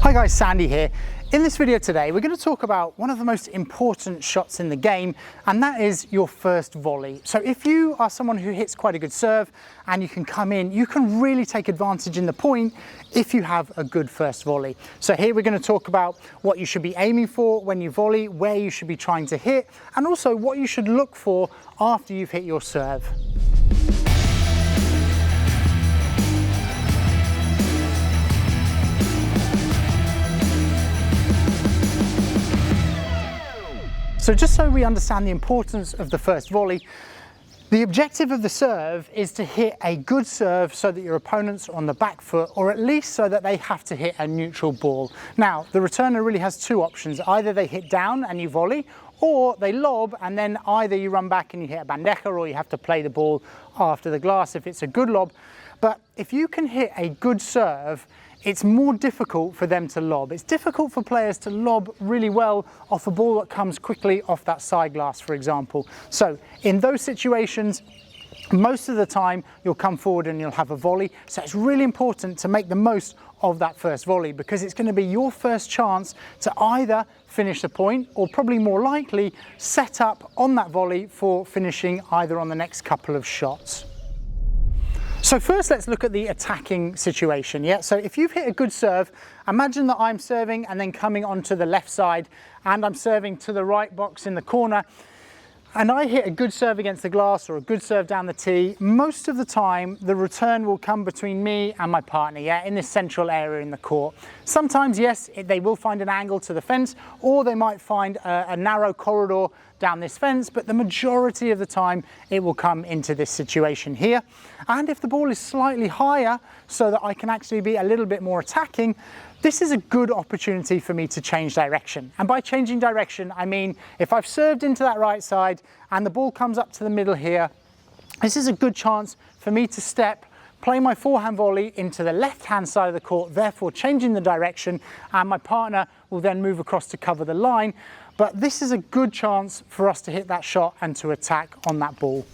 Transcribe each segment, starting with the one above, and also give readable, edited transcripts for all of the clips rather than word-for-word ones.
Hi guys, Sandy here. In this video today, we're going to talk about one of the most important shots in the game, and that is your first volley. So if you are someone who hits quite a good serve and you can come in, you can really take advantage in the point if you have a good first volley. So here we're going to talk about what you should be aiming for when you volley, where you should be trying to hit, and also what you should look for after you've hit your serve. So just so we understand the importance of the first volley, the objective of the serve is to hit a good serve so that your opponents are on the back foot, or at least so that they have to hit a neutral ball. Now, the returner really has two options. Either they hit down and you volley, or they lob and then either you run back and you hit a bandeja, or you have to play the ball after the glass if it's a good lob. But if you can hit a good serve, it's more difficult for them to lob. It's difficult for players to lob really well off a ball that comes quickly off that side glass, for example. So in those situations, most of the time you'll come forward and you'll have a volley. So it's really important to make the most of that first volley, because it's going to be your first chance to either finish the point or probably more likely set up on that volley for finishing either on the next couple of shots. So first, let's look at the attacking situation. Yeah, so if you've hit a good serve, imagine that I'm serving and then coming onto the left side, and I'm serving to the right box in the corner, and I hit a good serve against the glass or a good serve down the tee. Most of the time, the return will come between me and my partner, yeah, in this central area in the court. Sometimes, yes, they will find an angle to the fence, or they might find a narrow corridor down this fence, but the majority of the time it will come into this situation here. And if the ball is slightly higher so that I can actually be a little bit more attacking, this is a good opportunity for me to change direction. And by changing direction, I mean if I've served into that right side and the ball comes up to the middle here, this is a good chance for me to step, play my forehand volley into the left-hand side of the court, therefore changing the direction, and my partner will then move across to cover the line. But this is a good chance for us to hit that shot and to attack on that ball.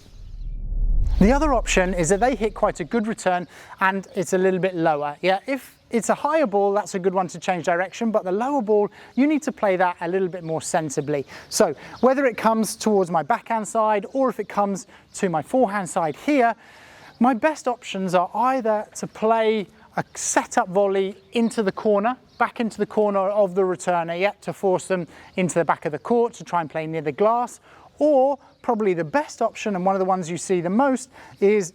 The other option is that they hit quite a good return and it's a little bit lower. Yeah, if it's a higher ball, that's a good one to change direction, but the lower ball, you need to play that a little bit more sensibly. So whether it comes towards my backhand side or if it comes to my forehand side here, my best options are either to play a set-up volley into the corner, back into the corner of the returner, yeah, to force them into the back of the court to try and play near the glass, or probably the best option, and one of the ones you see the most, is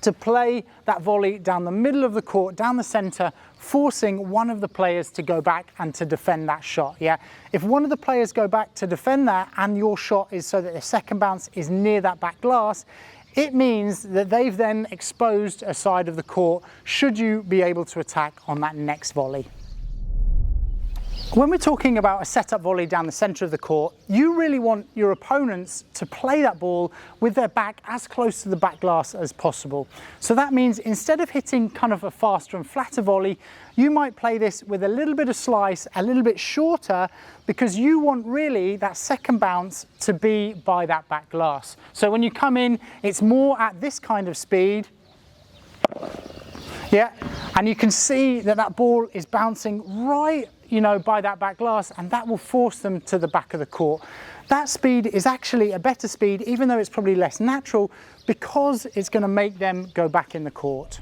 to play that volley down the middle of the court, down the center, forcing one of the players to go back and to defend that shot. Yeah, if one of the players go back to defend that and your shot is so that the second bounce is near that back glass, it means that they've then exposed a side of the court should you be able to attack on that next volley. When we're talking about a setup volley down the center of the court, you really want your opponents to play that ball with their back as close to the back glass as possible. So that means instead of hitting kind of a faster and flatter volley, you might play this with a little bit of slice, a little bit shorter, because you want really that second bounce to be by that back glass. So when you come in, it's more at this kind of speed. Yeah, and you can see that that ball is bouncing right, you know, by that back glass, and that will force them to the back of the court. That speed is actually a better speed, even though it's probably less natural, because it's going to make them go back in the court.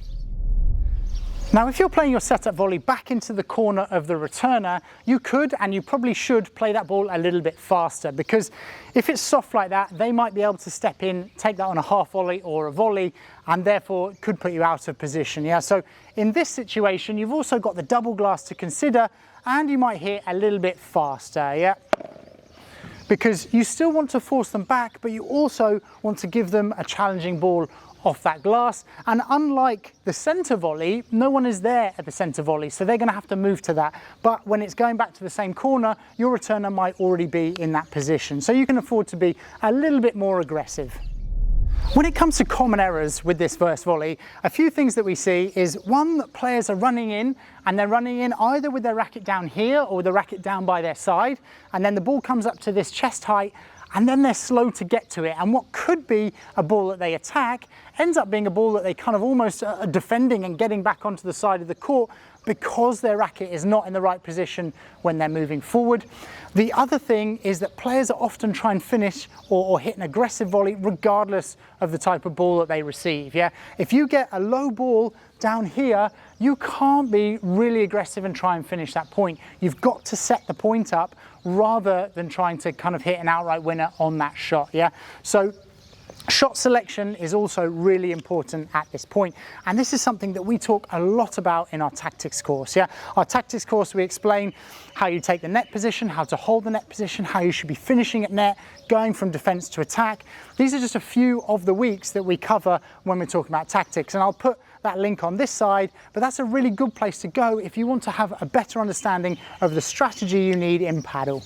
Now, if you're playing your setup volley back into the corner of the returner, you could, and you probably should, play that ball a little bit faster, because if it's soft like that, they might be able to step in, take that on a half volley or a volley, and therefore it could put you out of position. Yeah, so in this situation, you've also got the double glass to consider, and you might hit a little bit faster. Yeah, because you still want to force them back, but you also want to give them a challenging ball off that glass. And unlike the center volley, no one is there at the center volley, so they're going to have to move to that. But when it's going back to the same corner, your returner might already be in that position, so you can afford to be a little bit more aggressive. When it comes to common errors with this first volley, a few things that we see is, one, that players are running in, and they're running in either with their racket down here or with the racket down by their side, and then the ball comes up to this chest height, and then they're slow to get to it, and what could be a ball that they attack ends up being a ball that they kind of almost are defending and getting back onto the side of the court because their racket is not in the right position when they're moving forward. The other thing is that players are often trying to finish or hit an aggressive volley regardless of the type of ball that they receive. Yeah, if you get a low ball down here, you can't be really aggressive and try and finish that point. You've got to set the point up rather than trying to kind of hit an outright winner on that shot. Yeah, so shot selection is also really important at this point, and this is something that we talk a lot about in our tactics course. Yeah, our tactics course, we explain how you take the net position, how to hold the net position, how you should be finishing at net, going from defense to attack. These are just a few of the weeks that we cover when we're talking about tactics, and I'll put that link on this side, but that's a really good place to go if you want to have a better understanding of the strategy you need in paddle.